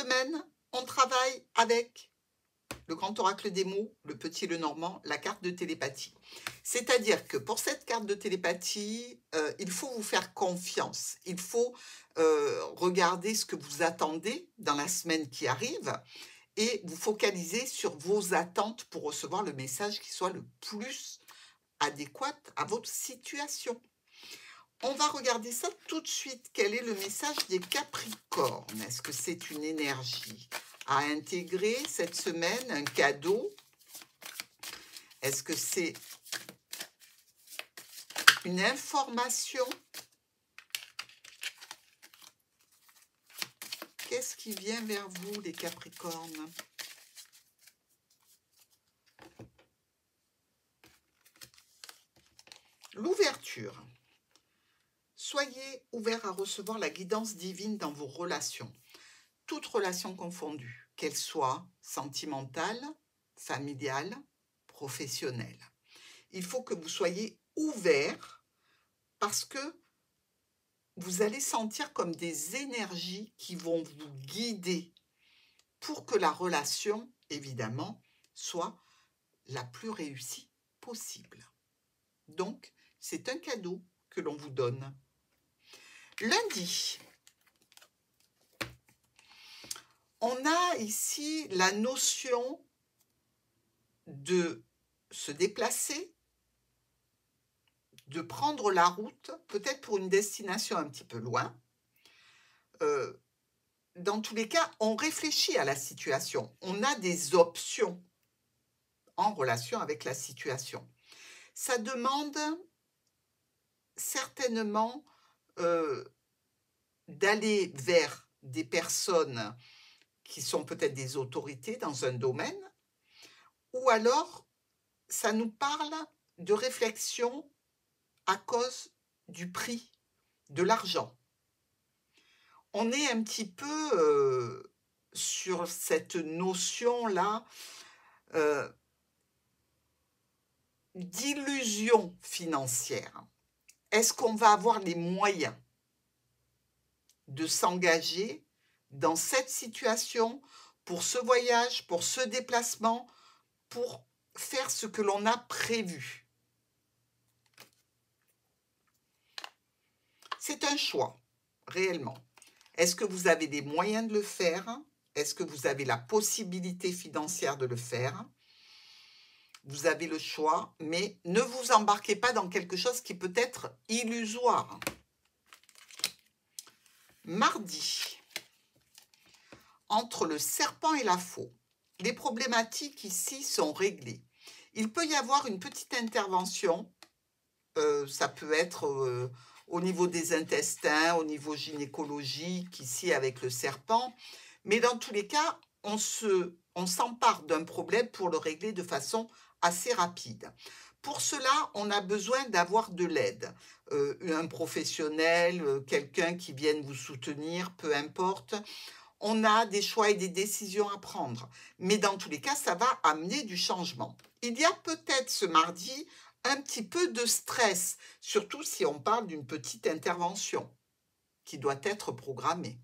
semaine, on travaille avec le grand oracle des mots, le petit Lenormand, la carte de télépathie. C'est-à-dire que pour cette carte de télépathie, il faut vous faire confiance. Il faut regarder ce que vous attendez dans la semaine qui arrive et vous focaliser sur vos attentes pour recevoir le message qui soit le plus adéquat à votre situation. On va regarder ça tout de suite. Quel est le message des Capricornes? Est-ce que c'est une énergie à intégrer cette semaine, un cadeau? Est-ce que c'est une information? Qu'est-ce qui vient vers vous, les Capricornes? L'ouverture. Soyez ouverts à recevoir la guidance divine dans vos relations, toutes relations confondues, qu'elles soient sentimentales, familiales, professionnelles. Il faut que vous soyez ouverts parce que vous allez sentir comme des énergies qui vont vous guider pour que la relation, évidemment, soit la plus réussie possible. Donc, c'est un cadeau que l'on vous donne. Lundi, on a ici la notion de se déplacer, de prendre la route, peut-être pour une destination un petit peu loin. Dans tous les cas, on réfléchit à la situation. On a des options en relation avec la situation. Ça demande certainement d'aller vers des personnes qui sont peut-être des autorités dans un domaine, ou alors ça nous parle de réflexion à cause du prix, de l'argent. On est un petit peu sur cette notion-là d'illusion financière. Est-ce qu'on va avoir les moyens de s'engager dans cette situation, pour ce voyage, pour ce déplacement, pour faire ce que l'on a prévu? C'est un choix, réellement. Est-ce que vous avez les moyens de le faire? Est-ce que vous avez la possibilité financière de le faire? Vous avez le choix, mais ne vous embarquez pas dans quelque chose qui peut être illusoire. Mardi, entre le serpent et la faux, les problématiques ici sont réglées. Il peut y avoir une petite intervention, ça peut être au niveau des intestins, au niveau gynécologique, ici avec le serpent, mais dans tous les cas, on s'empare d'un problème pour le régler de façon assez rapide. Pour cela, on a besoin d'avoir de l'aide. Un professionnel, quelqu'un qui vienne vous soutenir, peu importe. On a des choix et des décisions à prendre. Mais dans tous les cas, ça va amener du changement. Il y a peut-être ce mardi un petit peu de stress, surtout si on parle d'une petite intervention qui doit être programmée.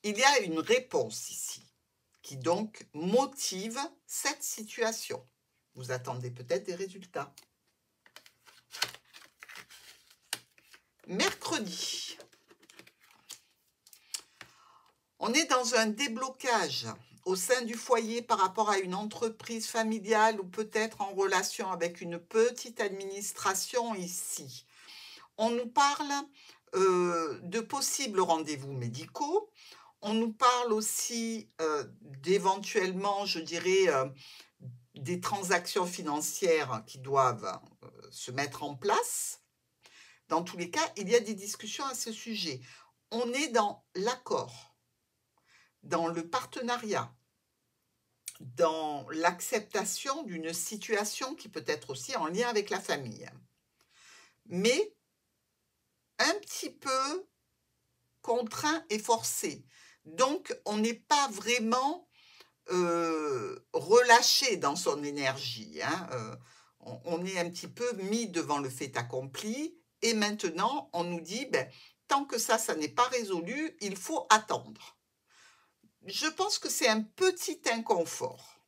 Il y a une réponse ici qui donc motive cette situation. Vous attendez peut-être des résultats. Mercredi, on est dans un déblocage au sein du foyer par rapport à une entreprise familiale ou peut-être en relation avec une petite administration ici. On nous parle de possibles rendez-vous médicaux. On nous parle aussi d'éventuellement, je dirais, des transactions financières qui doivent se mettre en place. Dans tous les cas, il y a des discussions à ce sujet. On est dans l'accord, dans le partenariat, dans l'acceptation d'une situation qui peut être aussi en lien avec la famille. Mais un petit peu contraint et forcé. Donc, on n'est pas vraiment relâché dans son énergie. On est un petit peu mis devant le fait accompli et maintenant, on nous dit, tant que ça n'est pas résolu, il faut attendre. Je pense que c'est un petit inconfort.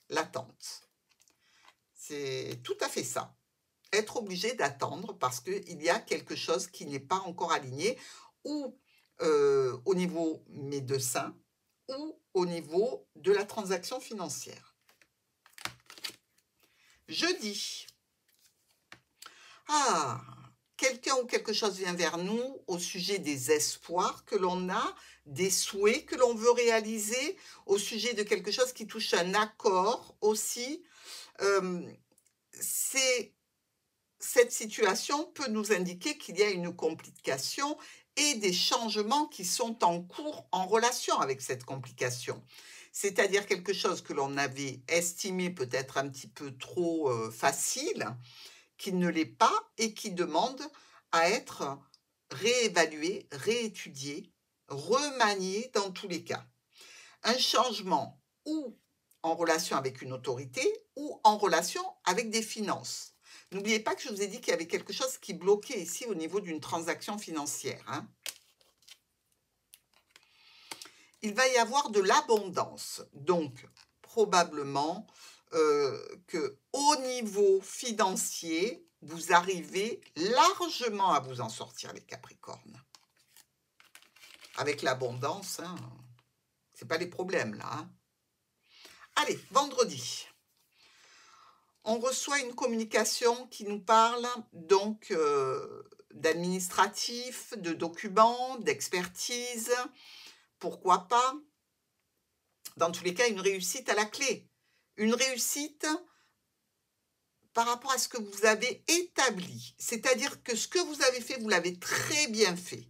L'attente. C'est tout à fait ça. Être obligé d'attendre parce qu'il y a quelque chose qui n'est pas encore aligné, ou au niveau médecin, ou au niveau de la transaction financière. Jeudi. Ah, quelqu'un ou quelque chose vient vers nous au sujet des espoirs que l'on a, des souhaits que l'on veut réaliser, au sujet de quelque chose qui touche un accord aussi. Cette situation peut nous indiquer qu'il y a une complication et des changements qui sont en cours en relation avec cette complication. C'est-à-dire quelque chose que l'on avait estimé peut-être un petit peu trop facile, qui ne l'est pas et qui demande à être réévalué, réétudié, remanié dans tous les cas. Un changement ou en relation avec une autorité ou en relation avec des finances. N'oubliez pas que je vous ai dit qu'il y avait quelque chose qui bloquait ici au niveau d'une transaction financière. Hein. Il va y avoir de l'abondance. Donc, probablement qu'au niveau financier, vous arrivez largement à vous en sortir, les Capricornes. Avec l'abondance, hein, ce n'est pas les problèmes, là. Hein. Allez, vendredi. On reçoit une communication qui nous parle donc d'administratif, de documents, d'expertise, pourquoi pas. Dans tous les cas, une réussite à la clé. Une réussite par rapport à ce que vous avez établi. C'est-à-dire que ce que vous avez fait, vous l'avez très bien fait.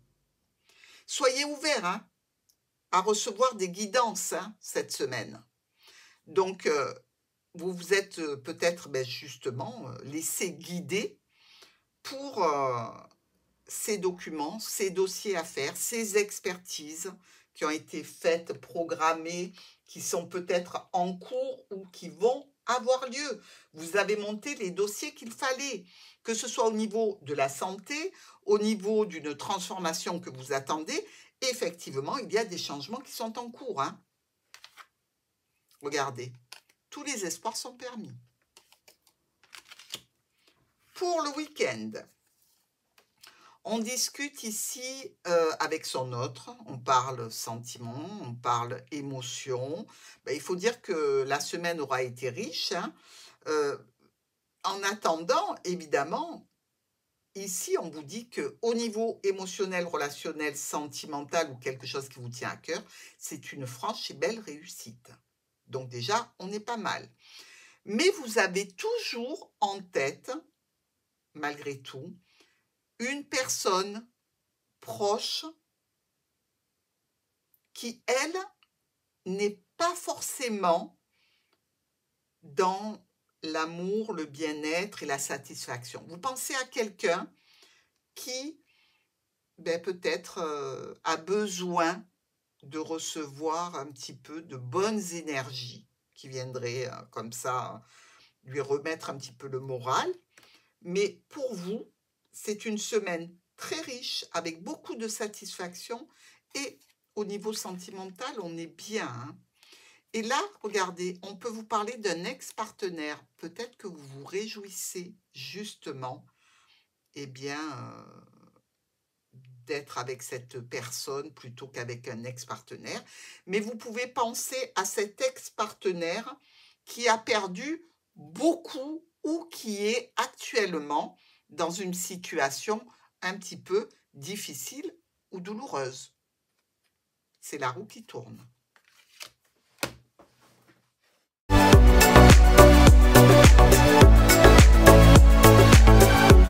Soyez ouverts hein, à recevoir des guidances hein, cette semaine. Donc, vous vous êtes peut-être justement laissé guider pour ces documents, ces dossiers à faire, ces expertises qui ont été faites, programmées, qui sont peut-être en cours ou qui vont avoir lieu. Vous avez monté les dossiers qu'il fallait, que ce soit au niveau de la santé, au niveau d'une transformation que vous attendez. Effectivement, il y a des changements qui sont en cours. Hein. Regardez. Tous les espoirs sont permis. Pour le week-end, on discute ici avec son autre, on parle sentiment, on parle émotion. Il faut dire que la semaine aura été riche. Hein. En attendant, évidemment, ici, on vous dit qu'au niveau émotionnel, relationnel, sentimental ou quelque chose qui vous tient à cœur, c'est une franche et belle réussite. Donc déjà, on est pas mal. Mais vous avez toujours en tête, malgré tout, une personne proche qui, elle, n'est pas forcément dans l'amour, le bien-être et la satisfaction. Vous pensez à quelqu'un qui, peut-être, a besoin de recevoir un petit peu de bonnes énergies qui viendraient comme ça lui remettre un petit peu le moral. Mais pour vous, c'est une semaine très riche avec beaucoup de satisfaction et au niveau sentimental, on est bien. Hein. Et là, regardez, on peut vous parler d'un ex-partenaire. Peut-être que vous vous réjouissez justement d'être avec cette personne plutôt qu'avec un ex-partenaire. Mais vous pouvez penser à cet ex-partenaire qui a perdu beaucoup ou qui est actuellement dans une situation un petit peu difficile ou douloureuse. C'est la roue qui tourne.